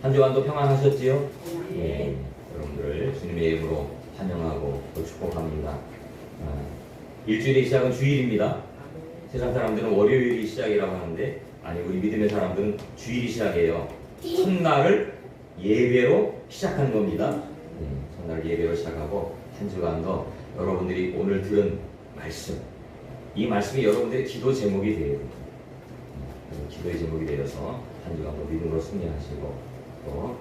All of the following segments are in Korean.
한 주간도 평안하셨지요? 예. 여러분들을 주님의 이름으로 환영하고 또 축복합니다. 일주일의 시작은 주일입니다. 세상 사람들은 월요일이 시작이라고 하는데 아니 우리 믿음의 사람들은 주일이 시작이에요. 첫날을 예배로 시작하는 겁니다. 첫날을 예배로 시작하고 한 주간도 여러분들이 오늘 들은 말씀, 이 말씀이 여러분들의 기도 제목이 되어야 됩니다. 기도의 제목이 되어서 한 주간도 믿음으로 승리하시고 또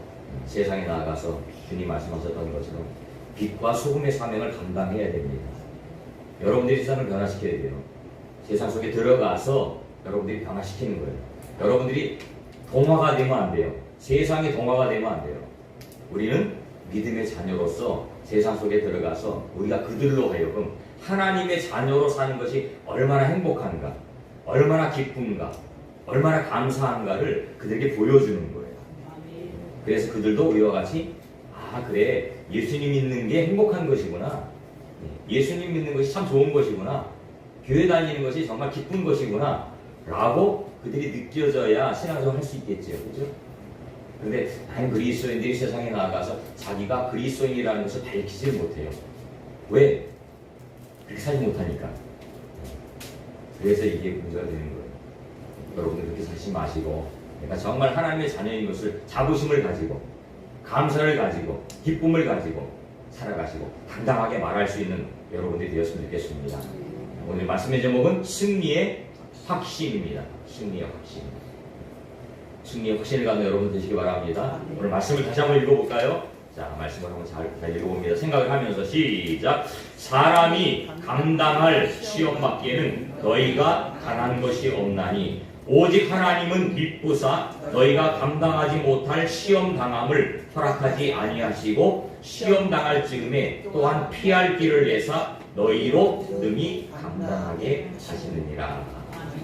세상에 나아가서 주님 말씀하셨던 것처럼 빛과 소금의 사명을 감당해야 됩니다. 여러분들이 세상을 변화시켜야 돼요. 세상 속에 들어가서 여러분들이 변화시키는 거예요. 여러분들이 동화가 되면 안 돼요. 세상이 동화가 되면 안 돼요. 우리는 믿음의 자녀로서 세상 속에 들어가서 우리가 그들로 하여금 하나님의 자녀로 사는 것이 얼마나 행복한가, 얼마나 기쁜가, 얼마나 감사한가를 그들에게 보여주는 거예요. 그래서 그들도 우리와 같이 그래, 예수님 믿는 게 행복한 것이구나, 예수님 믿는 것이 참 좋은 것이구나, 교회 다니는 것이 정말 기쁜 것이구나 라고 그들이 느껴져야 신앙생활 할 수 있겠죠. 그죠? 그런데 많은 그리스도인들이 세상에 나아가서 자기가 그리스도인이라는 것을 밝히지 못해요. 왜? 그렇게 살지 못하니까. 그래서 이게 문제가 되는 거예요. 여러분들 그렇게 살지 마시고 내가 정말 하나님의 자녀인 것을 자부심을 가지고 감사를 가지고 기쁨을 가지고 살아가시고 당당하게 말할 수 있는 여러분들이 되었으면 좋겠습니다. 오늘 말씀의 제목은 승리의 확신입니다. 승리의 확신. 승리의 확신을 갖는 여러분 되시기 바랍니다. 오늘 말씀을 다시 한번 읽어볼까요? 자, 말씀을 한번 잘 읽어봅니다. 생각을 하면서 시작. 사람이 감당할 시험 받기에는 너희가 강한 것이 없나니 오직 하나님은 미쁘사 너희가 감당하지 못할 시험 당함을 허락하지 아니하시고 시험 당할 즈음에 또한 피할 길을 내사 너희로 능히 감당하게 하시느니라.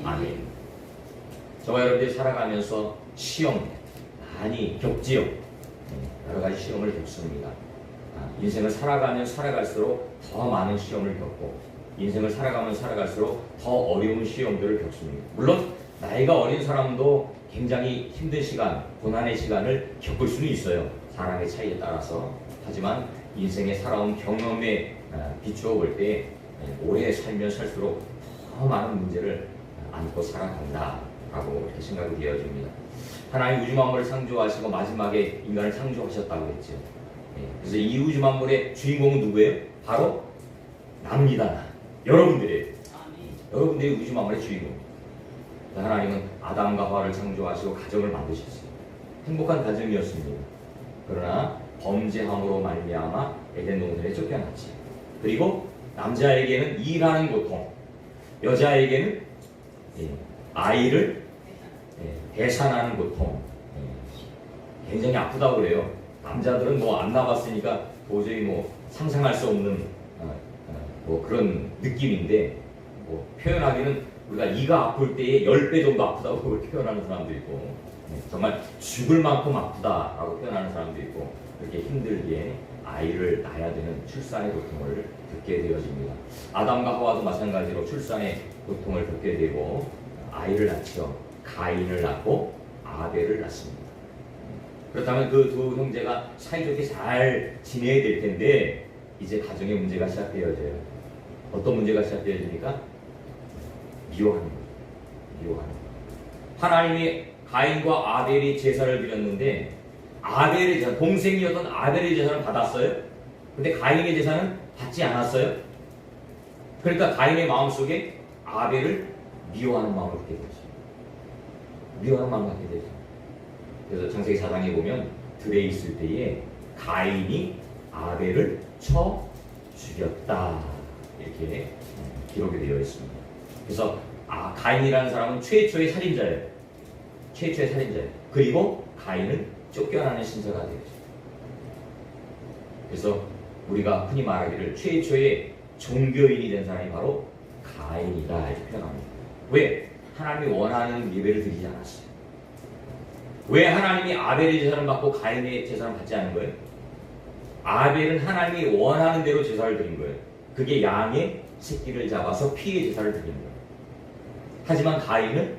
아멘. 저와 여러분들이 살아가면서 시험 많이 겪지요. 여러 가지 시험을 겪습니다. 인생을 살아가면 살아갈수록 더 많은 시험을 겪고 인생을 살아가면 살아갈수록 더 어려운 시험들을 겪습니다. 물론 나이가 어린 사람도 굉장히 힘든 시간, 고난의 시간을 겪을 수는 있어요. 사람의 차이에 따라서. 하지만 인생의 살아온 경험에 비추어 볼 때 오래 살면 살수록 더 많은 문제를 안고 살아간다라고 이렇게 생각이 되어집니다. 하나님 우주 만물을 창조하시고 마지막에 인간을 창조하셨다고 했죠. 그래서 이 우주 만물의 주인공은 누구예요? 바로 나입니다. 여러분들이에요. 여러분들이 우주 만물의 주인공. 하나님은 아담과 하와를 창조하시고 가정을 만드셨어요. 행복한 가정이었습니다. 그러나 범죄함으로 말미암아 에덴 동산에 쫓겨났지. 그리고 남자에게는 일하는 고통, 여자에게는 아이를 배산하는 고통, 굉장히 아프다고 그래요. 남자들은 안 나봤으니까 도저히 상상할 수 없는 그런 느낌인데 표현하기는 우리가 이가 아플 때에 10배 정도 아프다고 표현하는 사람도 있고 정말 죽을 만큼 아프다라고 표현하는 사람도 있고 그렇게 힘들게 아이를 낳아야 되는 출산의 고통을 겪게 되어집니다. 아담과 하와도 마찬가지로 출산의 고통을 겪게 되고 아이를 낳죠. 가인을 낳고 아벨을 낳습니다. 그렇다면 그 두 형제가 사이좋게 잘 지내야 될 텐데 이제 가정의 문제가 시작되어져요. 어떤 문제가 시작되어집니까? 미워하는 거예요. 미워하는 거예요. 하나님이 가인과 아벨이 제사를 드렸는데 아벨의 제사, 동생이었던 아벨의 제사는 받았어요. 근데 가인의 제사는 받지 않았어요. 그러니까 가인의 마음속에 아벨을 미워하는 마음을 갖게 되죠. 미워하는 마음을 갖게 되죠. 그래서 창세기 4장에 보면 들에 있을 때에 가인이 아벨을 쳐 죽였다 이렇게 기록이 되어 있습니다. 그래서 가인이라는 사람은 최초의 살인자예요. 최초의 살인자예요. 그리고 가인은 쫓겨나는 신세가 되죠. 그래서 우리가 흔히 말하기를 최초의 종교인이 된 사람이 바로 가인이다 이렇게 표현합니다. 왜? 하나님이 원하는 예배를 드리지 않았어요. 왜 하나님이 아벨의 제사를 받고 가인의 제사를 받지 않은 거예요? 아벨은 하나님이 원하는 대로 제사를 드린 거예요. 그게 양의 새끼를 잡아서 피의 제사를 드린 거예요. 하지만 가인은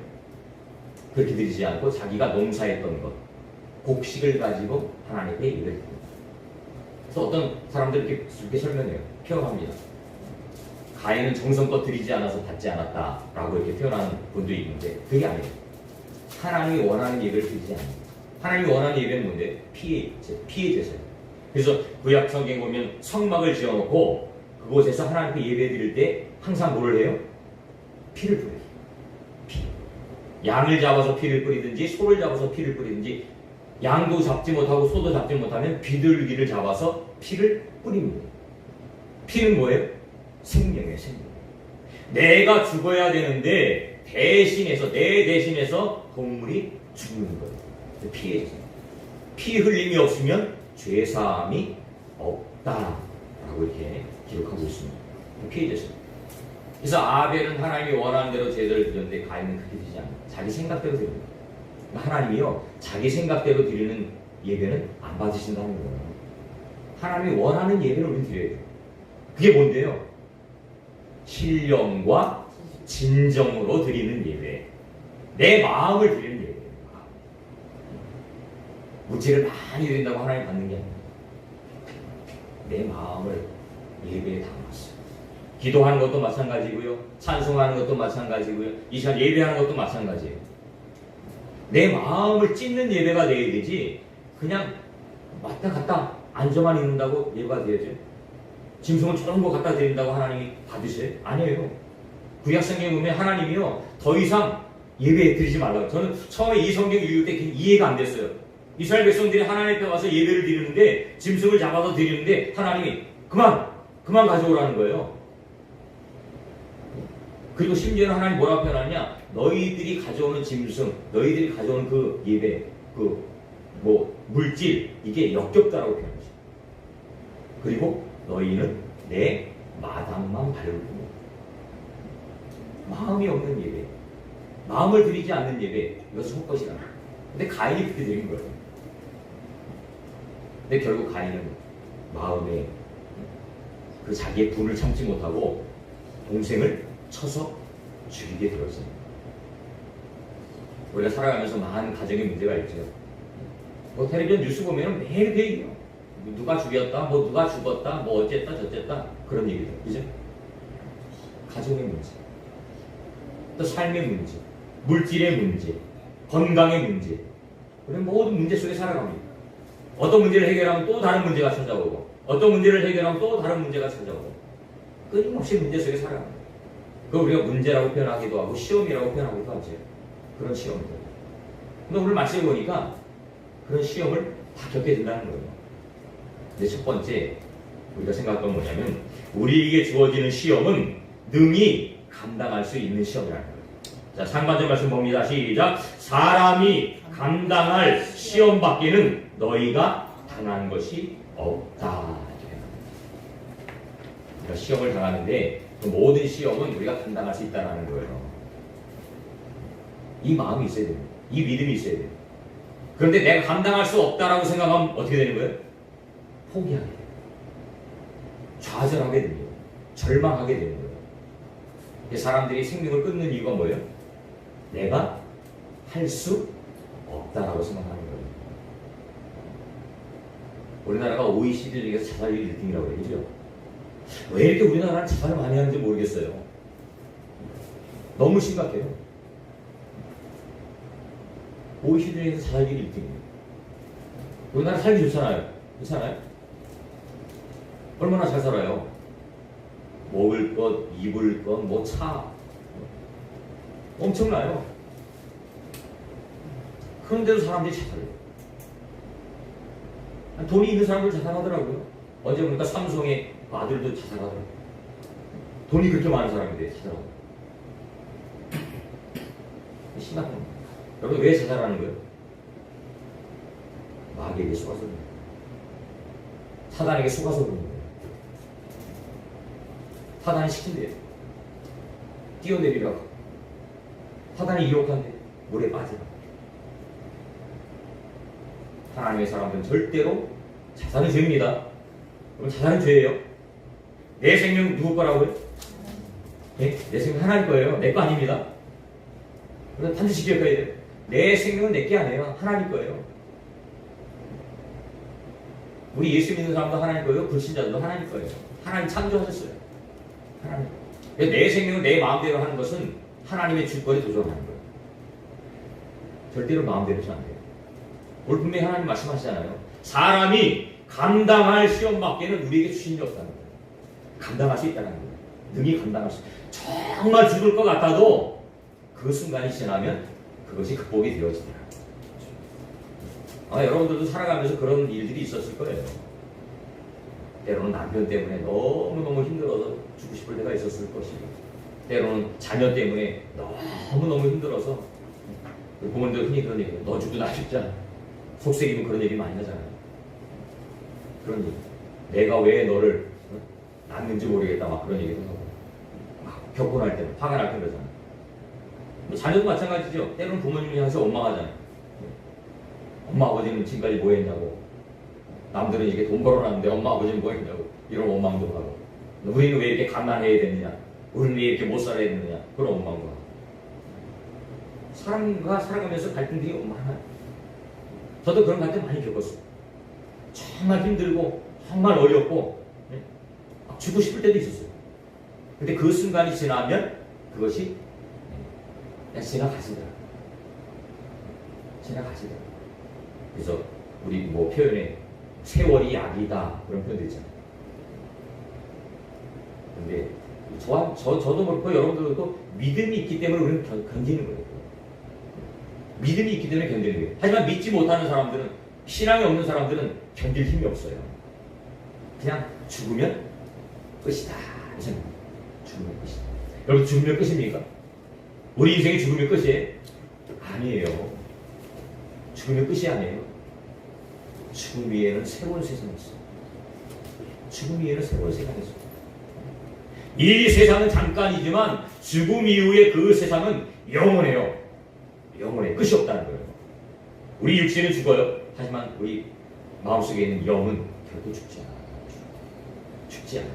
그렇게 드리지 않고 자기가 농사했던 것, 곡식을 가지고 하나님 앞에 예배를 드립니다. 그래서 어떤 사람들 이렇게 설명해요. 표현합니다. 가인은 정성껏 드리지 않아서 받지 않았다라고 이렇게 표현하는 분도 있는데 그게 아니에요. 하나님이 원하는 예배를 드리지 않아요. 하나님이 원하는 예배는 뭔데? 피의 제사예요. 그래서 구약 성경 보면 성막을 지어놓고 그곳에서 하나님께 예배 드릴 때 항상 뭐를 해요? 피를 뿌려요. 피. 양을 잡아서 피를 뿌리든지 소를 잡아서 피를 뿌리든지 양도 잡지 못하고 소도 잡지 못하면 비둘기를 잡아서 피를 뿌립니다. 피는 뭐예요? 생명이에요, 생명. 내가 죽어야 되는데 내 대신해서 동물이 죽는 거예요. 피해죠. 피 흘림이 없으면 죄사함이 없다라고 이렇게 기록하고 있습니다. 피해졌어요. 그래서 아벨은 하나님이 원하는 대로 제사를 드렸는데 가인은 그렇게 드리지 않아요. 자기 생각대로 드립니다. 하나님이요, 자기 생각대로 드리는 예배는 안 받으신다는 거예요. 하나님이 원하는 예배를 우리는 드려야 돼요. 그게 뭔데요? 신령과 진정으로 드리는 예배. 내 마음을 드리는 예배. 무지를 많이 드린다고 하나님 받는 게 아니라 내 마음을 예배에 담았어요. 기도하는 것도 마찬가지고요. 찬송하는 것도 마찬가지고요. 이 시간 예배하는 것도 마찬가지예요. 내 마음을 찢는 예배가 되어야 되지 그냥 왔다 갔다 앉아만 있는다고 예배가 되어야죠. 짐승을 저런 거 갖다 드린다고 하나님이 받으세요? 아니에요. 구약 성경에 보면 하나님이요 더 이상 예배 드리지 말라고. 저는 처음에 이 성경 읽을 때 이해가 안 됐어요. 이스라엘 백성들이 하나님 앞에 와서 예배를 드리는데 짐승을 잡아서 드리는데 하나님이 그만 가져오라는 거예요. 그리고 심지어는 하나님 뭐라고 표현하느냐, 너희들이 가져오는 짐승, 너희들이 가져오는 그 예배, 물질, 이게 역겹다라고 표현하죠. 그리고 너희는 내 마당만 밟을 뿐이야. 마음이 없는 예배, 마음을 드리지 않는 예배, 이것은 헛것이라. 근데 가인이 그렇게 드린 거예요. 근데 결국 가인은 마음에 그 자기의 분을 참지 못하고 동생을 쳐서 죽이게 되었어요. 우리가 살아가면서 많은 가정의 문제가 있죠. 텔레비전 뉴스 보면 매일 그 얘기예요. 누가 죽였다, 누가 죽었다, 어쨌다 저쨌다 그런 얘기들, 그죠? 가정의 문제, 또 삶의 문제, 물질의 문제, 건강의 문제, 우리는 모든 문제 속에 살아갑니다. 어떤 문제를 해결하면 또 다른 문제가 찾아오고, 어떤 문제를 해결하면 또 다른 문제가 찾아오고, 끊임없이 문제 속에 살아갑니다. 그걸 우리가 문제라고 표현하기도 하고 시험이라고 표현하기도 하죠. 그런 시험들. 근데 오늘 말씀해 보니까 그런 시험을 다 겪게 된다는 거예요. 근데 첫 번째 우리가 생각한 건 뭐냐면, 우리에게 주어지는 시험은 능히 감당할 수 있는 시험이라는 거예요. 자, 상반절 말씀 봅니다. 시작. 사람이 감당할 시험밖에는 너희가 당한 것이 없다. 우리가 시험을 당하는데 그 모든 시험은 우리가 감당할 수 있다는 거예요. 이 마음이 있어야 됩니다. 이 믿음이 있어야 돼요. 그런데 내가 감당할 수 없다라고 생각하면 어떻게 되는 거예요? 포기하게 돼요. 좌절하게 됩니다. 절망하게 되는 거예요. 사람들이 생명을 끊는 이유가 뭐예요? 내가 할 수 없다라고 생각하는 거예요. 우리나라가 OECD 중에서 자살률 1등이라고 그러죠. 왜 이렇게 우리나라는 자살을 많이 하는지 모르겠어요. 너무 심각해요. OECD 중에서 자살률 1등이에요. 우리나라 살기 좋잖아요. 그렇잖아요? 얼마나 잘 살아요. 먹을 것, 입을 것, 차 엄청나요. 그런데도 사람들이 자살해요. 돈이 있는 사람들 자살하더라고요. 언제 보니까 삼성의 아들도 자살하더라고요. 돈이 그렇게 많은 사람인데 자살하고. 심각한 거예요. 여러분 왜 자살하는 거예요? 마귀에게 속아서 그래요. 사단에게 속아서 그런 거예요. 사단이 시킨대요. 뛰어내리라고. 사단이 유혹한대. 물에 빠지라. 하나님의 사람들은 절대로 자살은 죄입니다. 그럼 자살은 죄예요. 내 생명 누구 거라고요? 네? 내 생명 하나님 거예요. 내 거 아닙니다. 그래서 반드시 기억해야 돼요. 내 생명은 내 게 아니에요. 하나님 거예요. 우리 예수 믿는 사람도 하나님 거예요. 불신자들도 하나님 거예요. 하나님 창조하셨어요. 하나님. 내 생명을 내 마음대로 하는 것은 하나님의 주권에 도전하는 거예요. 절대로 마음대로 해서는 안 돼요. 오늘 분명히 하나님 말씀하시잖아요. 사람이 감당할 시험밖에는 우리에게 주신 게 없다는 거예요. 감당할 수 있다는 거예요. 능히 감당할 수. 정말 죽을 것 같아도 그 순간이 지나면 그것이 극복이 되어지더라. 여러분들도 살아가면서 그런 일들이 있었을 거예요. 때로는 남편 때문에 너무너무 힘들어서 죽고 싶을 때가 있었을 것이고, 때로는 자녀 때문에 너무너무 힘들어서, 부모님들 흔히 그런 얘기해요. 너 죽고 나 죽자. 속색이면 그런 얘기 많이 하잖아요. 그런 얘기. 내가 왜 너를 낳는지 모르겠다. 막 그런 얘기도 하고. 막 격분할 때, 화가 날 때 그러잖아요. 자녀도 마찬가지죠. 때로는 부모님이 항상 원망하잖아요. 엄마 아버지는 지금까지 뭐 했냐고. 남들은 이렇게 돈 벌어놨는데 엄마 아버지는 뭐 했냐고. 이런 원망도 하고. 우리는 왜 이렇게 가난해야 되느냐. 우리는 왜 이렇게 못 살아야 되느냐. 그런 원망도 하고. 사람과 살아가면서 갈등들이 많아요. 저도 그런 갈등 많이 겪었어요. 정말 힘들고 정말 어렵고 막 죽고 싶을 때도 있었어요. 근데 그 순간이 지나면 그것이 그냥 지나가시더라. 지나가시더라. 그래서 우리 뭐 표현에 세월이 약이다 그런 표현도 있잖아요. 근데 저도 그렇고 여러분들도 믿음이 있기 때문에 우리는 견디는 거예요. 믿음이 있기 때문에 견디는 거예요. 하지만 믿지 못하는 사람들은, 신앙이 없는 사람들은 견딜 힘이 없어요. 그냥 죽으면 끝이다. 죽으면 끝이다. 여러분, 죽으면 끝입니까? 우리 인생이 죽으면 끝이에요? 아니에요. 죽으면 끝이 아니에요. 죽음 위에는 새로운 세상이 있어요. 죽음 위에는 새로운 세상이 있어요. 이 세상은 잠깐이지만 죽음 이후에 그 세상은 영원해요. 영원해. 끝이 없다는 거예요. 우리 육신은 죽어요. 하지만 우리 마음속에 있는 영은 결코 죽지 않아요. 죽지 않아요.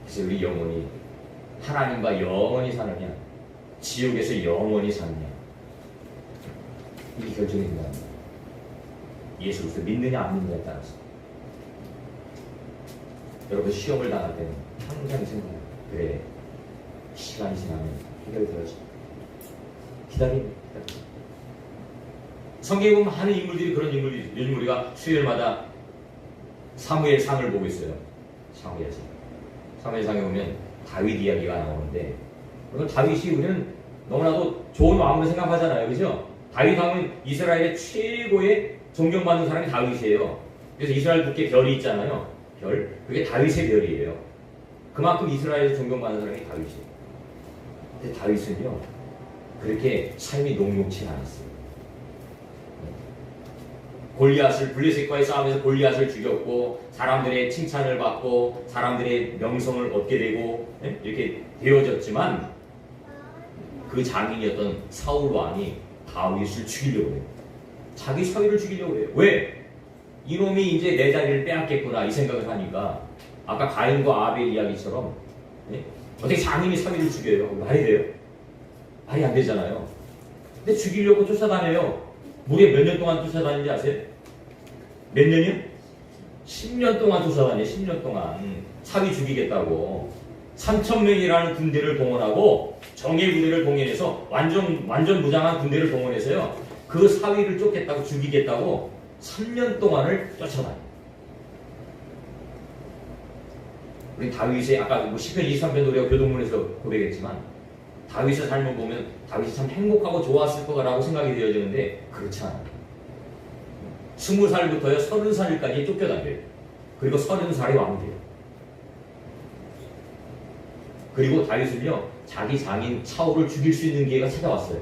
그래서 우리 영혼이 하나님과 영원히 사느냐, 지옥에서 영원히 사느냐, 이게 결정이 된다는 거예요. 예수 그리스도 믿느냐 안 믿느냐에 따라서. 여러분 시험을 당할 때는 항상 생각해요. 그래, 시간이 지나면 해결이 되어져. 기다립니다. 성경에 보면 많은 인물들이 그런 인물이, 요즘 우리가 수요일마다 사무엘상을 보고 있어요. 사무엘상에 보면 다윗 이야기가 나오는데, 다윗이 우리는 너무나도 좋은 마음으로 생각하잖아요. 그죠? 다윗 하면 이스라엘의 최고의 존경받는 사람이 다윗이에요. 그래서 이스라엘 국기에 별이 있잖아요. 별. 그게 다윗의 별이에요. 그만큼 이스라엘에서 존경받는 사람이 다윗이에요. 근데 다윗은요, 그렇게 삶이 녹록치 않았어요. 골리앗을, 블레셋과의 싸움에서 골리앗을 죽였고, 사람들의 칭찬을 받고, 사람들의 명성을 얻게 되고, 이렇게 되어졌지만, 그 장인이었던 사울 왕이 다윗을 죽이려고 해요. 자기 사위를 죽이려고 해요. 왜? 이놈이 이제 내 자리를 빼앗겠구나, 이 생각을 하니까, 아까 가인과 아벨 이야기처럼, 어떻게 장인이 사위를 죽여요? 말이 돼요? 말이 안 되잖아요. 근데 죽이려고 쫓아다녀요. 무려 몇 년 동안 쫓아다니는지 아세요? 몇 년이요? 10년 동안 쫓아다녀요. 10년 동안. 사위 죽이겠다고. 3,000명이라는 군대를 동원하고 정예 부대를 동원해서 완전 무장한 군대를 동원해서요. 그 사위를 쫓겠다고, 죽이겠다고 3년 동안을 쫓아다녀요. 우리 다윗의 아까 뭐 시편 23편 우리가 교동문에서 고백했지만, 다윗의 삶을 보면 다윗이 참 행복하고 좋았을 거라고 생각이 되어지는데 그렇지 않아요. 20살부터요 30살까지 쫓겨다녀요. 그리고 30살에 왕이 돼요. 그리고 다윗은요 자기 장인 사울을 죽일 수 있는 기회가 찾아왔어요.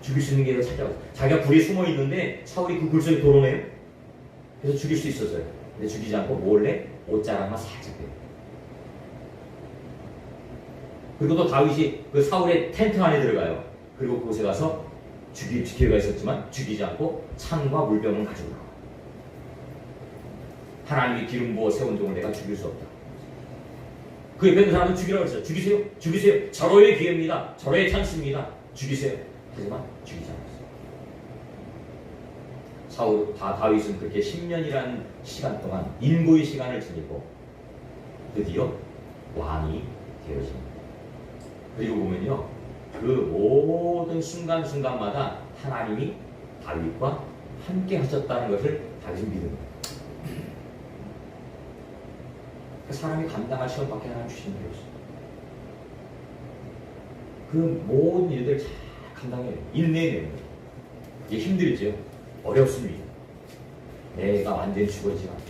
죽일 수 있는 기회가 찾아왔어요. 자기가 굴에 숨어 있는데 사울이 그 굴 속에 들어오네요. 그래서 죽일 수 있었어요. 근데 죽이지 않고 몰래 옷자락만 살짝 해요. 그리고 또 다윗이 그 사울의 텐트 안에 들어가요. 그리고 그곳에 가서 죽일 기회가 있었지만 죽이지 않고 창과 물병을 가지고 나와요. 하나님이 기름 부어 세운 종을 내가 죽일 수 없다. 그 옆에 있는 사람은 죽이라고 했어요. 죽이세요. 죽이세요. 절호의 기회입니다. 절호의 찬스입니다. 죽이세요. 하지만 죽이지 않았어요. 다윗은 그렇게 10년이라는 시간 동안 인고의 시간을 지니고 드디어 왕이 되어집니다. 그리고 보면요, 그 모든 순간순간마다 하나님이 다윗과 함께 하셨다는 것을 다윗은 믿습니다. 사람이 감당할 시험밖에 하나님 주시는 게 없어요. 그 모든 일들을 잘 감당해요. 인내해내는 거예요. 이게 힘들죠. 어렵습니다. 내가 완전히 죽어지지 않아요.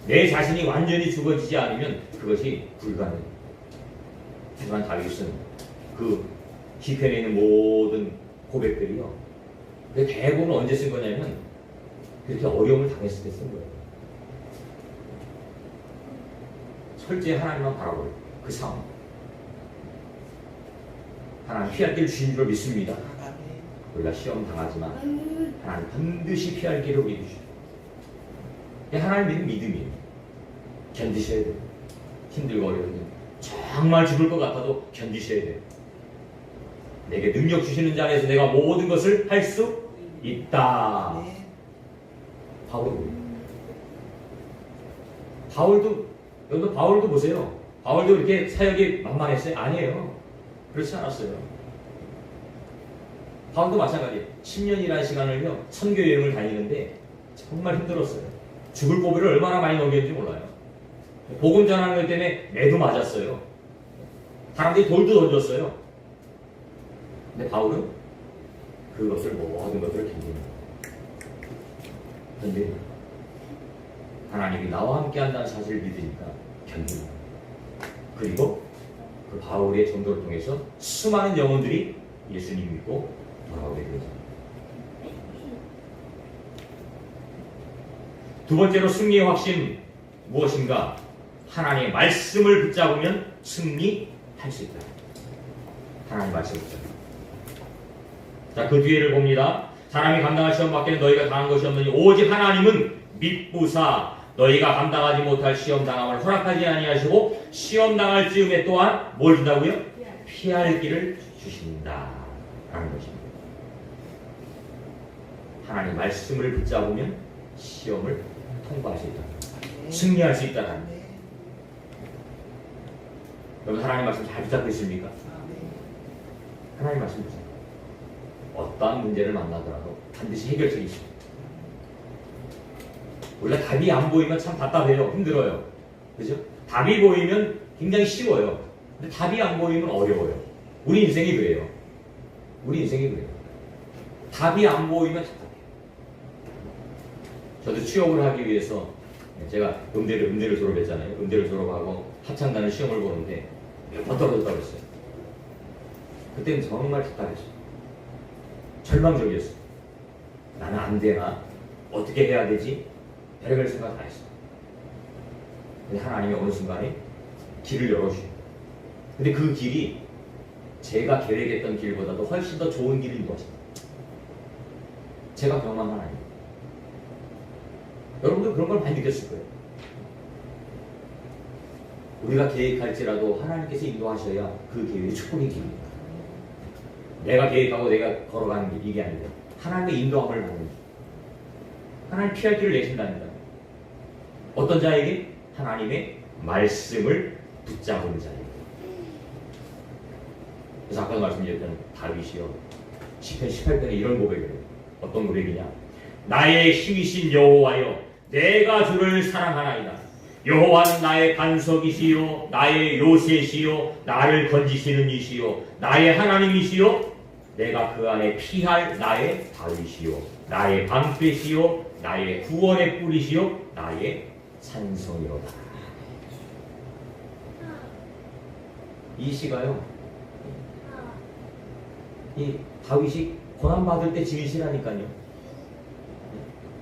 내 자신이 완전히 죽어지지 않으면 그것이 불가능해요. 하지만 다윗은 그 시편에 있는 모든 고백들이요, 대부분 언제 쓴 거냐면 그렇게 어려움을 당했을 때 쓴 거예요. 철저히 하나님만 바라보고 그 상황, 하나님 피할 길을 주신 줄 믿습니다. 우리가 시험 당하지만 하나님 반드시 피할 길을 우리 주시고, 하나님 믿음이에요. 견디셔야 돼요. 힘들고 어려운데 정말 죽을 것 같아도 견디셔야 돼요. 내게 능력 주시는 자 안에서 내가 모든 것을 할 수 있다. 여러분 바울도 보세요. 바울도 이렇게 사역이 만만했어요? 아니에요. 그렇지 않았어요. 바울도 마찬가지. 10년이라는 시간을요, 선교 여행을 다니는데 정말 힘들었어요. 죽을 고비를 얼마나 많이 넘겼는지 몰라요. 복음 전하는 것 때문에 매도 맞았어요. 사람들이 돌도 던졌어요. 근데 바울은 그것을 모든 것들을 견디는 거예요. 하나님이 나와 함께 한다는 사실을 믿으니까 견디는 거예요. 그리고 그 바울의 전도를 통해서 수많은 영혼들이 예수님 믿고 돌아오게 되었습니다. 두 번째로 승리의 확신 무엇인가? 하나님의 말씀을 붙잡으면 승리할 수 있다. 하나님의 말씀을 붙잡으면. 자, 그 뒤에를 봅니다. 사람이 감당할 시험 밖에는 너희가 당한 것이 없느니 오직 하나님은 믿부사 너희가 감당하지 못할 시험 당함을 허락하지 아니하시고 시험 당할 즈음에 또한 뭘 준다고요? 피할 길을 주신다 라는 것입니다. 하나님 말씀을 붙잡으면 시험을 통과할 수 있다. 승리할 수 있다는 거예요. 여러분 하나님 말씀 잘 붙잡고 있습니까? 하나님 말씀 붙잡고 어떠한 문제를 만나더라도 반드시 해결책이 있습니다. 우리가 답이 안 보이면 참 답답해요. 힘들어요. 그죠? 답이 보이면 굉장히 쉬워요. 근데 답이 안 보이면 어려워요. 우리 인생이 그래요. 답이 안 보이면 답답해요. 저도 취업을 하기 위해서 제가 음대를 졸업했잖아요. 음대를 졸업하고 합창단을 시험을 보는데 몇 번 떨어졌다고 했어요. 그때는 정말 답답했어요. 절망적이었어요. 나는 안 되나? 어떻게 해야 되지? 별의별 생각 다 했어요. 근데 하나님이 어느 순간에 길을 열어주셔요. 근데 그 길이 제가 계획했던 길보다도 훨씬 더 좋은 길을 이루어집니다. 제가 경험한 하나님. 여러분도 그런 걸 많이 느꼈을 거예요. 우리가 계획할지라도 하나님께서 인도하셔야 그 계획이 축복의 길입니다. 내가 계획하고 내가 걸어가는 길, 이게 아니라 하나님의 인도함을 받는 길. 하나님 피할 길을 내신다니까. 어떤 자에게? 하나님의 말씀을 붙잡은 자에게. 그래서 아까도 말씀드렸던 다윗이요, 시편 18편에 이런 고백을 해요. 어떤 고백이냐? 나의 힘이신 여호와여, 내가 주를 사랑하나이다. 여호와는 나의 반석이시요 나의 요새시요 나를 건지시는 이시요 나의 하나님이시요 내가 그 안에 피할 나의 다윗이요 나의 방패시요 나의 구원의 뿌리시요 나의 산성이로다. 이 시가요, 이 다윗이 고난받을 때 지은 시라니까요.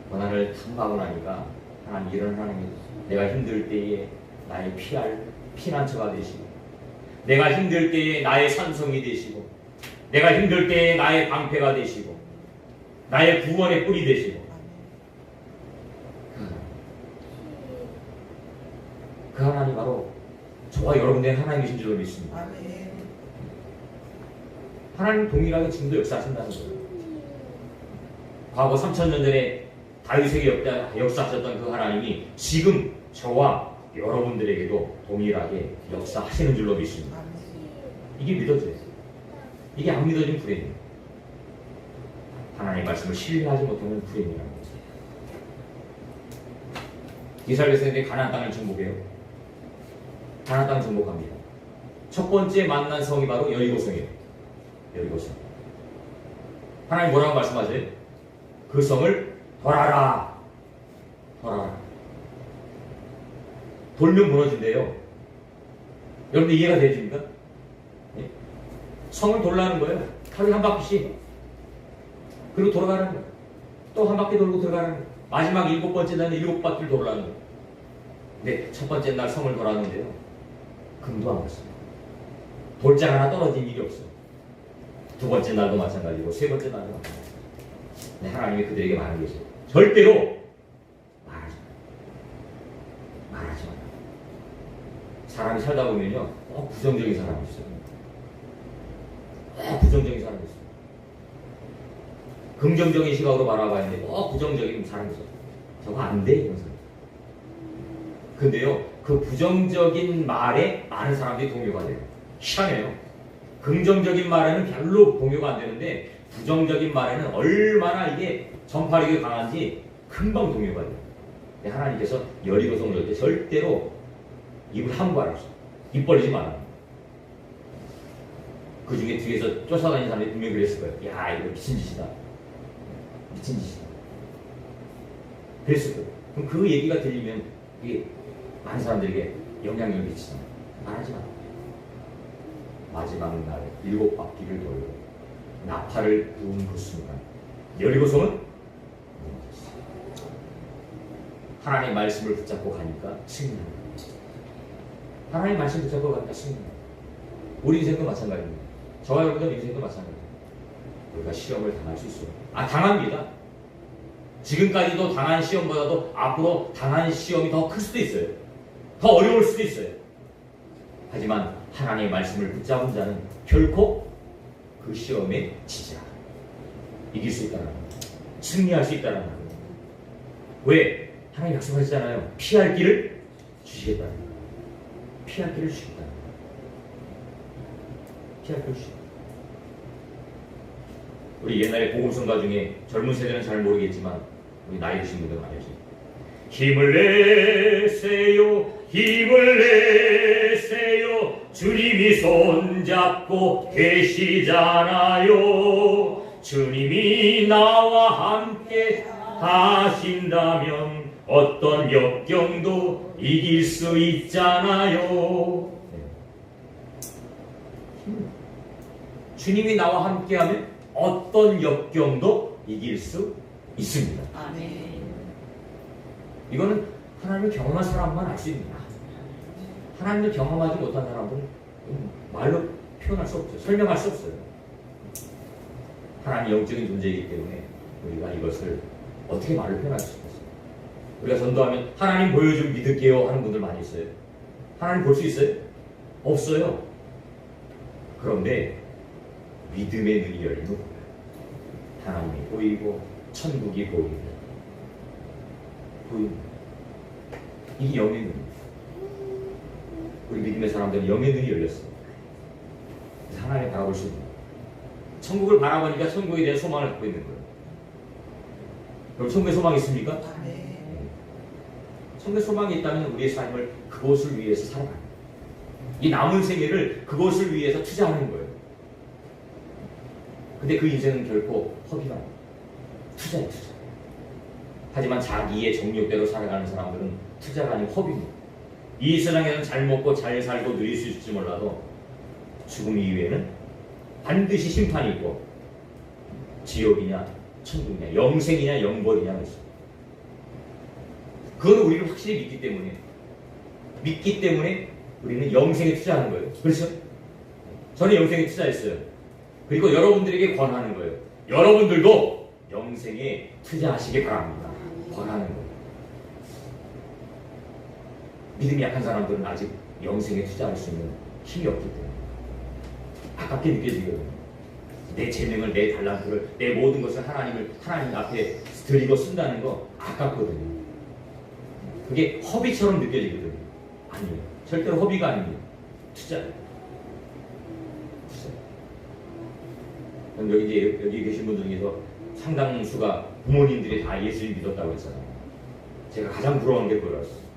고난을 탐하고 나니까 하나님, 이런 하나님이 내가 힘들 때에 나의 피할 피난처가 되시고, 내가 힘들 때에 나의 산성이 되시고, 내가 힘들 때에 나의 방패가 되시고, 나의 구원의 뿔이 되시고, 그 하나님 바로 저와 여러분의 하나님이신 줄로 믿습니다. 하나님 동일하게 지금도 역사하신다는 거예요. 과거 3000년 전에 다윗에게 역사하셨던 그 하나님이 지금 저와 여러분들에게도 동일하게 역사하시는 줄로 믿습니다. 이게 믿어져요. 이게 안 믿어지면 불행이에요. 하나님의 말씀을 신뢰하지 못하면 불행이라는 거죠. 이스라엘 백성들이 가나안 땅을 정복해요. 가나안 땅을 정복합니다. 첫 번째 만난 성이 바로 여리고성이에요. 여리고성. 하나님 뭐라고 말씀하세요? 그 성을 돌아라. 돌아라. 돌면 무너진대요. 여러분들 이해가 되십니까? 네? 성을 돌라는 거예요. 하루에 한 바퀴씩. 그리고 돌아가는 거예요. 또 한 바퀴 돌고 들어가는 거예요. 마지막 7번째 날에 7바퀴를 돌라는 거예요. 근데 첫 번째 날 성을 돌았는데요. 금도 안 갔어요. 돌장 하나 떨어진 일이 없어요. 두 번째 날도 마찬가지고 세 번째 날도 마찬가지고. 네, 하나님이 그들에게 말하는 것이 절대로 말하지 마. 말하지 마. 사람이 살다 보면요, 꼭 부정적인 사람이 있어요. 꼭 부정적인 사람이 있어요. 긍정적인 시각으로 바라봐야 하는데 꼭 부정적인 사람이 있어요. 저거 안 돼, 이런 사람. 근데요, 그 부정적인 말에 많은 사람들이 동요가 돼요. 희한해요. 긍정적인 말에는 별로 동요가 안 되는데 부정적인 말에는 얼마나 이게 전파력이 강한지 금방 동요가 돼요. 근데 하나님께서 여리고성을 올 때 절대로 입을 함부로 안 했어요. 입 벌리지 마라. 그 중에 뒤에서 쫓아다니는 사람이 분명히 그랬을 거예요. 야, 이거 미친 짓이다. 미친 짓이다. 그랬을 거예요. 그럼 그 얘기가 들리면 이게 많은 사람들에게 영향력을 미치잖아요. 말하지 마. 마지막 날 7바퀴를 돌고 나팔을 부은 그 순간 여리고성은 무너졌어요. 하나님의 말씀을 붙잡고 가니까 승리합니다. 하나님의 말씀 붙잡고 가니까 승리합니다. 우리 인생도 마찬가지입니다. 저와 여러분들 인생도 마찬가지입니다. 우리가 시험을 당할 수 있어요. 당합니다. 지금까지도 당한 시험보다도 앞으로 당한 시험이 더 클 수도 있어요. 더 어려울 수도 있어요. 하지만 하나님의 말씀을 붙잡은 자는 결코 그 시험에 지지 않아요. 이길 수 있다는 거예요. 승리할 수 있다는 거예요. 왜? 하나님 약속하셨잖아요. 피할 길을 주시겠다는 거예요. 피할 길을 주시겠다는 거예요. 피할 길을 주시겠다는 거예요. 우리 옛날에 복음성가 중에 젊은 세대는 잘 모르겠지만 우리 나이 드신 분들은 알죠. 힘을 내세요. 힘을 내세요. 주님이 손잡고 계시잖아요. 주님이 나와 함께 하신다면 어떤 역경도 이길 수 있잖아요. 주님이 나와 함께하면 어떤 역경도 이길 수 있습니다. 아멘. 이거는 하나님을 경험한 사람만 알 수 있습니다. 하나님을 경험하지 못한 사람들은 말로 표현할 수 없어요. 설명할 수 없어요. 하나님 영적인 존재이기 때문에 우리가 이것을 어떻게 말로 표현할 수 없어요. 우리가 전도하면 하나님 보여주면 믿을게요 하는 분들 많이 있어요. 하나님 볼 수 있어요? 없어요. 그런데 믿음의 눈이 열리고 하나님이 보이고 천국이 보입니다. 보입니다. 이게 영의 눈입니다. 우리 믿음의 사람들은 영의 눈이 열렸어요. 그래서 하나님을 바라볼 수 있는 거예요. 천국을 바라보니까 천국에 대한 소망을 갖고 있는 거예요. 그럼 천국에 소망이 있습니까? 네. 천국에 소망이 있다면 우리의 삶을 그곳을 위해서 살아가는 거예요. 이 남은 생애를 그곳을 위해서 투자하는 거예요. 근데 그 인생은 결코 허비가 아니에요. 투자예요, 투자. 하지만 자기의 정욕대로 살아가는 사람들은 투자가 아닌 허비입니다. 이 세상에는 잘 먹고 잘 살고 누릴 수 있을지 몰라도 죽음 이후에는 반드시 심판이 있고 지옥이냐 천국이냐 영생이냐 영벌이냐가 있어요. 그건 우리를 확실히 믿기 때문에 우리는 영생에 투자하는 거예요. 그렇죠? 저는 영생에 투자했어요. 그리고 여러분들에게 권하는 거예요. 여러분들도 영생에 투자하시기 바랍니다. 권하는 거예요. 믿음이 약한 사람들은 아직 영생에 투자할 수 있는 힘이 없기 때문에 아깝게 느껴지거든요. 내 재능을, 내 달란트를, 내 모든 것을 하나님 앞에 드리고 쓴다는 거 아깝거든요. 그게 허비처럼 느껴지거든요. 아니에요. 절대로 허비가 아닙니다. 투자예요. 투자. 그럼 여기 계신 분들 중에서 상당수가 부모님들이 다 예수를 믿었다고 했잖아요. 제가 가장 부러운 게 그거였어요.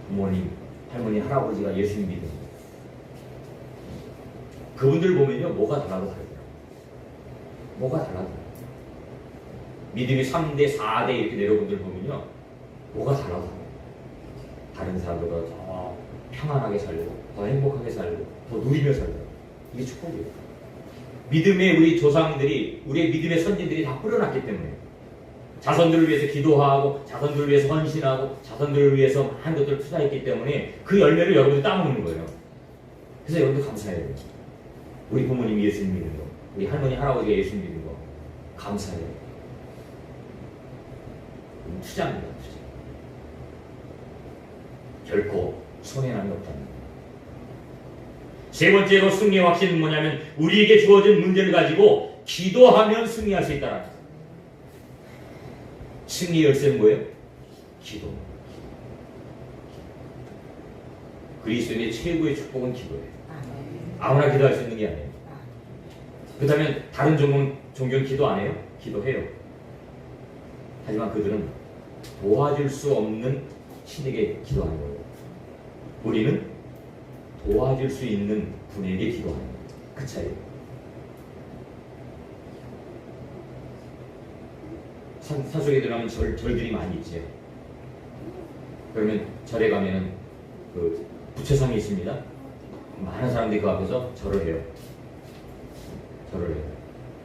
부모님, 할머니, 할아버지가 예수님 믿는 거. 그분들 보면요, 뭐가 달라도 다르더라고요. 뭐가 달라도 믿음이 3대, 4대 이렇게 내려온 분들 보면요, 뭐가 달라도 다르요. 다른 사람들보다 더 평안하게 살고, 더 행복하게 살고, 더 누리며 살더라고요. 이게 축복이에요. 믿음의 우리 조상들이, 우리의 믿음의 선진들이 다 뿌려놨기 때문에 자손들을 위해서 기도하고, 자손들을 위해서 헌신하고, 자손들을 위해서 많은 것들을 투자했기 때문에 그 열매를 여러분이 따먹는 거예요. 그래서 여러분들 감사해야 돼요. 우리 부모님이 예수님 믿는 거, 우리 할머니, 할아버지가 예수님 믿는 거 감사해요. 투자입니다. 투자. 결코 손해남이 없다는 거예요. 세 번째로 승리의 확신은 뭐냐면 우리에게 주어진 문제를 가지고 기도하면 승리할 수 있다는 거예요. 승리의 열쇠는 뭐예요? 기도. 그리스도인의 최고의 축복은 기도예요. 아무나 기도할 수 있는 게 아니에요. 그렇다면 다른 종교는 기도 안 해요? 기도해요. 하지만 그들은 도와줄 수 없는 신에게 기도하는 거예요. 우리는 도와줄 수 있는 분에게 기도하는 거예요. 그 차이예요. 산속에 들어가면 절들이 많이 있죠. 그러면 절에 가면은 그 부처상이 있습니다. 많은 사람들이 그 앞에서 절을 해요. 절을 해요.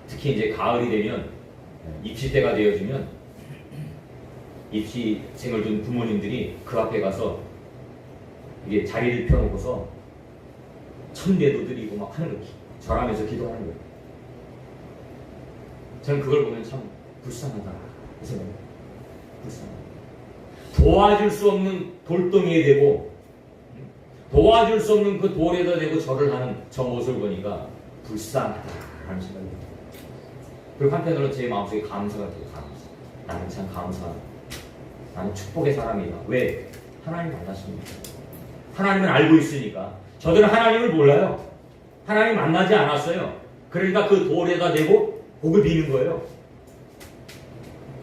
특히 이제 가을이 되면 입시 때가 되어지면 입시생을 둔 부모님들이 그 앞에 가서 이게 자리를 펴놓고서 천대도 드리고 막 하는 거지. 절하면서 기도하는 거예요. 저는 그걸 보면 참 불쌍하다. 그 생각이 불쌍하다. 도와줄 수 없는 돌덩이에 대고 도와줄 수 없는 그 돌에다 대고 절을 하는 저 모습을 보니까 불쌍하다라는 생각이 듭니다. 그리고 한편으로는 제 마음속에 감사가 돼요. 감사. 나는 참 감사하다. 나는 축복의 사람이다. 왜? 하나님 만났습니다. 하나님은 알고 있으니까. 저들은 하나님을 몰라요. 하나님 만나지 않았어요. 그러니까 그 돌에다 대고 복을 비는 거예요.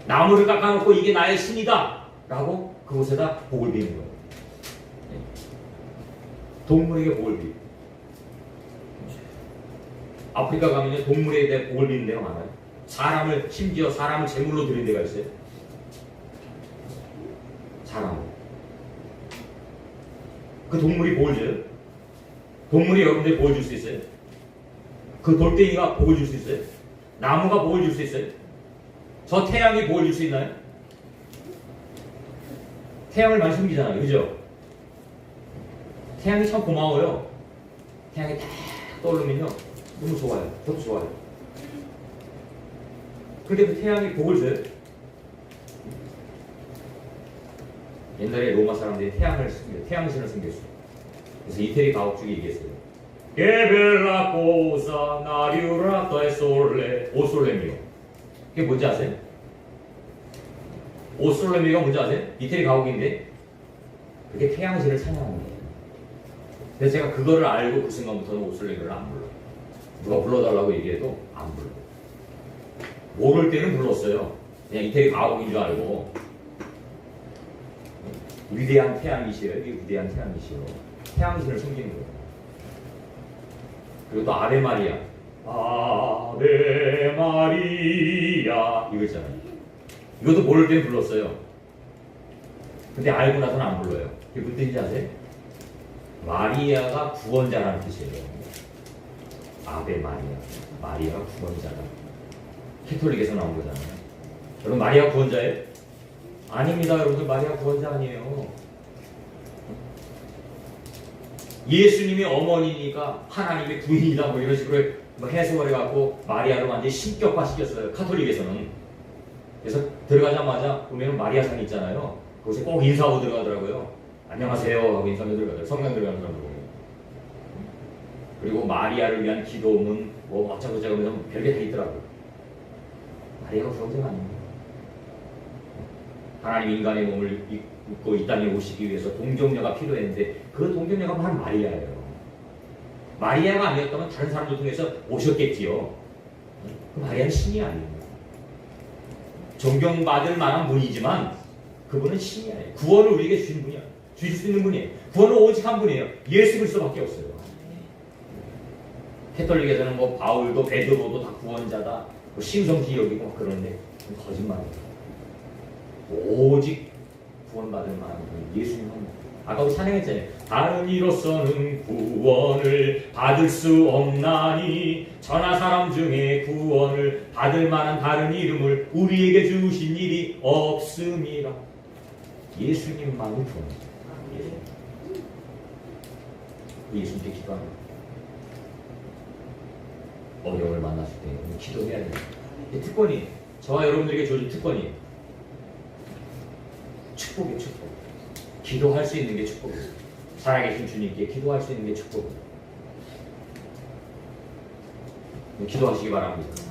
나무를 깎아놓고 이게 나의 신이다 라고 그곳에다 복을 비는 거예요. 동물에게 복을 비고. 아프리카 가면 동물에 대해 복을 비는 데가 많아요. 심지어 사람을 제물로 드리는 데가 있어요. 사람을. 그 동물이 복을 줘요? 동물이 여러분들이 복을 줄 수 있어요? 그 돌덩이가 복을 줄 수 있어요? 나무가 복을 줄 수 있어요? 저 태양이 복을 줄 수 있나요? 태양을 많이 숨기잖아요. 그죠? 태양이 참 고마워요. 태양이 딱 떠오르면요. 너무 좋아요. 저도 좋아요. 그런데 그 태양이 복을 줘요? 옛날에 로마 사람들이 태양신을 숨겼어요. 그래서 이태리 가옥중이 얘기했어요. 게벨라 코사 나리우라 도에솔레 오솔레미오. 그게 뭔지 아세요? 오솔레미오가 뭔지 아세요? 이태리 가옥인데 그게 태양신을 찬양하는 거예요. 그래서 제가 그거를 알고 그 순간부터는 오솔레미오를 안 불러요. 누가 불러달라고 얘기해도 안 불러요. 모를 때는 불렀어요. 그냥 이태리 가옥인 줄 알고. 위대한 태양이시여. 이게 위대한 태양이시여. 태양신을 숨기는 거예요. 그리고 또 아베 마리아. 아베 마리아. 이거 있잖아요. 이것도 모를 때는 불렀어요. 근데 알고 나서는 안 불러요. 이게 무슨 뜻인지 아세요? 마리아가 구원자라는 뜻이에요. 아베 마리아. 마리아가 구원자다. 캐톨릭에서 나온 거잖아요. 여러분 마리아 구원자예요? 아닙니다. 여러분들 마리아 구원자 아니에요. 예수님이 어머니니까 하나님의 부인이다 뭐 이런 식으로 해석을 해갖고 마리아를 완전히 신격화시켰어요. 카톨릭에서는. 그래서 들어가자마자 보면 마리아상 있잖아요. 그곳에 꼭 인사하고 들어가더라고요. 안녕하세요 하고 인사하며 들어가더라고요. 성당 들어가는 사람들 보면. 그리고 마리아를 위한 기도문 뭐 어쩌고저쩌고 하면서 별게 다 있더라고요. 마리아가 구원자가 아닙니다. 하나님 인간의 몸을 입고 이 땅에 오시기 위해서 동정녀가 필요했는데 그 동정녀가 바로 마리아예요. 마리아가 아니었다면 다른 사람들 통해서 오셨겠지요. 그 마리아는 신이 아닙니다. 존경받을 만한 분이지만 그분은 신이 아니에요. 구원을 우리에게 주신 분이야. 주실 수 있는 분이에요. 구원은 오직 한 분이에요. 예수 그리스도밖에 없어요. 캐톨릭에서는 뭐 바울도 베드로도 다 구원자다, 뭐 신성시 여기고 막 그러는데 거짓말이에요. 오직 구원받을 만한 분이 예수님 한 분. 아까 우리 찬양했잖아요. 다른 이로서는 구원을 받을 수 없나니 천하 사람 중에 구원을 받을 만한 다른 이름을 우리에게 주신 일이 없음이라. 예수님만이 구원입니다. 예수님께 기도합니다. 어려움을 만났을 때 기도해야 돼요. 특권이 저와 여러분들에게 주어진 특권이에요. 축복이에요. 축복. 기도할 수 있는 게 축복이에요. 살아계신 주님께 기도할 수 있는 게 축복이에요. 기도하시기 바랍니다.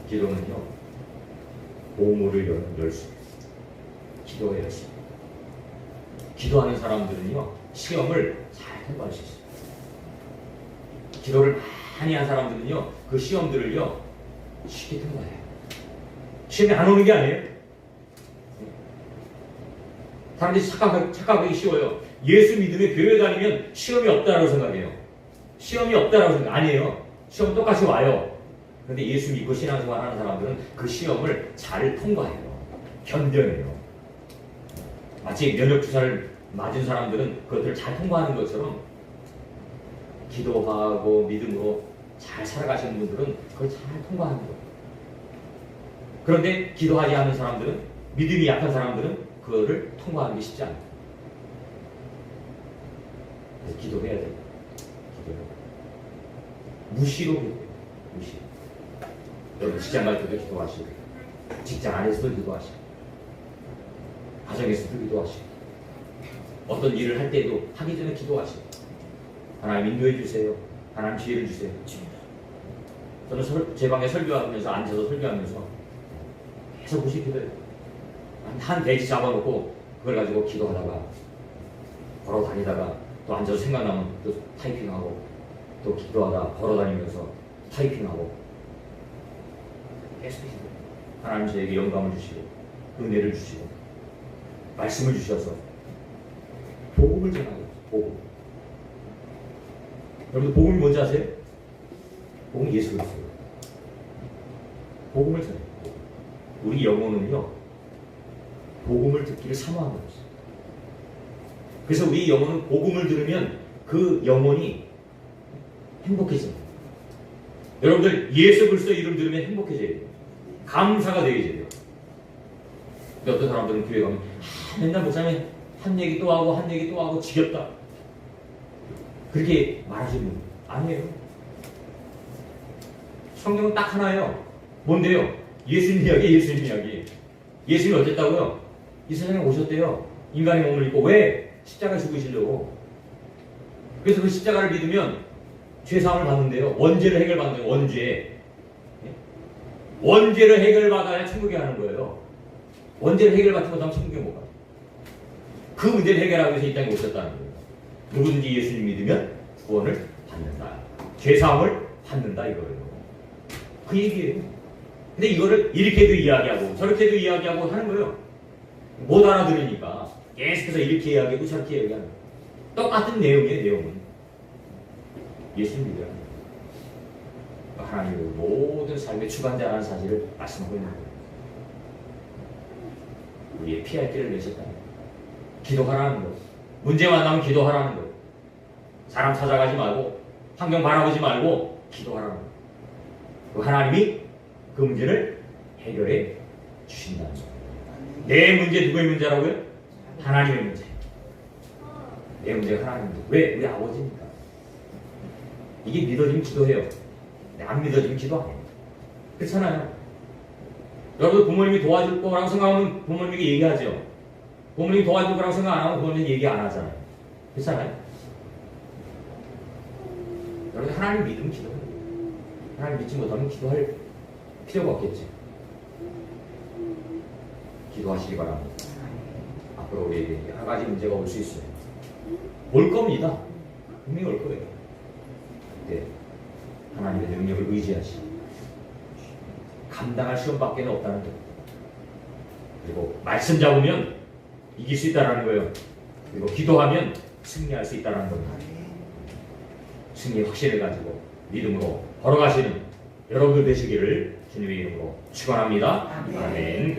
기도는요, 보물을 여는 열쇠. 기도의 열쇠. 기도하는 사람들은요, 시험을 잘 통과할 수 있어요. 기도를 많이 한 사람들은요, 그 시험들을요, 쉽게 통과해요. 시험이 안 오는 게 아니에요. 사람들이 착각하기 쉬워요. 예수 믿으면 교회 다니면 시험이 없다라고 생각해요. 시험이 없다라고 생각 아니에요. 시험 똑같이 와요. 그런데 예수 믿고 신앙생활 하는 사람들은 그 시험을 잘 통과해요. 견뎌내요. 마치 면역주사를 맞은 사람들은 그것들을 잘 통과하는 것처럼 기도하고 믿음으로 잘 살아가시는 분들은 그걸 잘 통과하는 거예요. 그런데 기도하지 않는 사람들은, 믿음이 약한 사람들은 그거를 통과하는 게 쉽지 않아요. 그래서 기도해야 돼요. 기도해요. 무시로 기도해요. 무시. 여러분 직장 갈 때도 기도하시고, 직장 안에서도 기도하시고, 가정에서도 기도하시고, 어떤 일을 할 때도 하기 전에 기도하시고, 하나님 인도해 주세요. 하나님 지혜를 주세요. 저는 제 방에 설교하면서 앉아서 설교하면서 계속 무시 기도해요. 한 대지 잡아놓고 그걸 가지고 기도하다가 걸어 다니다가 또 앉아서 생각나면 또 타이핑하고 또 기도하다 걸어 다니면서 타이핑하고 계속 기도해요. 하나님 저에게 영감을 주시고 은혜를 주시고 말씀을 주셔서 복음을 전하고 복음. 여러분 복음이 뭔지 아세요? 복음은 예수 그리스도예요. 복음을 전해요. 우리 영혼은요, 복음을 듣기를 사모하는 것이죠. 그래서 우리 영혼은 복음을 들으면 그 영혼이 행복해집니다. 여러분들 예수 그리스도 이름 들으면 행복해져야 돼요. 감사가 되게 돼요. 근데 어떤 사람들은 교회 가면 맨날 목사님 한 얘기 또 하고 한 얘기 또 하고 지겹다. 그렇게 말하시는 분 아니에요. 성경은 딱 하나예요. 뭔데요? 예수님 이야기, 예수님 이야기. 예수님이 어땠다고요? 이 세상에 오셨대요. 인간의 몸을 입고. 왜? 십자가 죽으시려고. 그래서 그 십자가를 믿으면 죄사함을 받는데요. 원죄를 해결받는 거예요. 원죄. 원죄를 해결받아야 천국에 가는 거예요. 원죄를 해결받지 못하면 천국에 못 가요. 그 문제를 해결하기 위해서 이 땅에 오셨다는 거예요. 누구든지 예수님 믿으면 구원을 받는다. 죄사함을 받는다 이거예요. 그 얘기예요. 근데 이거를 이렇게도 이야기하고 저렇게도 이야기하고 하는 거예요. 못 알아들으니까 계속해서 이렇게 이야기하고 저렇게 이야기하는 거예요. 똑같은 내용이에요. 내용은. 예수님 믿어야 합니다. 하나님의 모든 삶의 주관자라는 사실을 말씀하고 있는 거예요. 우리의 피할 길을 내셨다는 거예요. 기도하라는 거예요. 문제 만나면 기도하라는 거예요. 사람 찾아가지 말고 환경 바라보지 말고 기도하라는 거예요. 하나님이 그 문제를 해결해 주신다는 거예요. 내 문제 누구의 문제라고요? 하나님의 문제. 내 문제가 하나님의 문제. 왜? 우리 아버지니까. 이게 믿어지면 기도해요. 안 믿어지면 기도 안 해요. 그렇잖아요. 여러분 부모님이 도와줄 거라고 생각하면 부모님에게 얘기하죠. 부모님이 도와줄 거라고 생각 안 하면 부모님 얘기 안 하잖아요. 그렇잖아요. 여러분 하나님 믿으면 기도해요. 하나님 믿지 못하면 기도할 필요가 없겠지. 기도하시기 바랍니다. 앞으로 우리에게 여러 가지 문제가 올 수 있어요. 올 겁니다. 분명히 올 거예요. 그때 하나님의 능력을 의지하시고 감당할 시험밖에 없다는 거. 그리고 말씀 잡으면 이길 수 있다는 거예요. 그리고 기도하면 승리할 수 있다는 겁니다. 승리의 확신을 가지고 믿음으로 걸어가시는 여러분들 되시기를 주님의 이름으로 축원합니다. 아멘.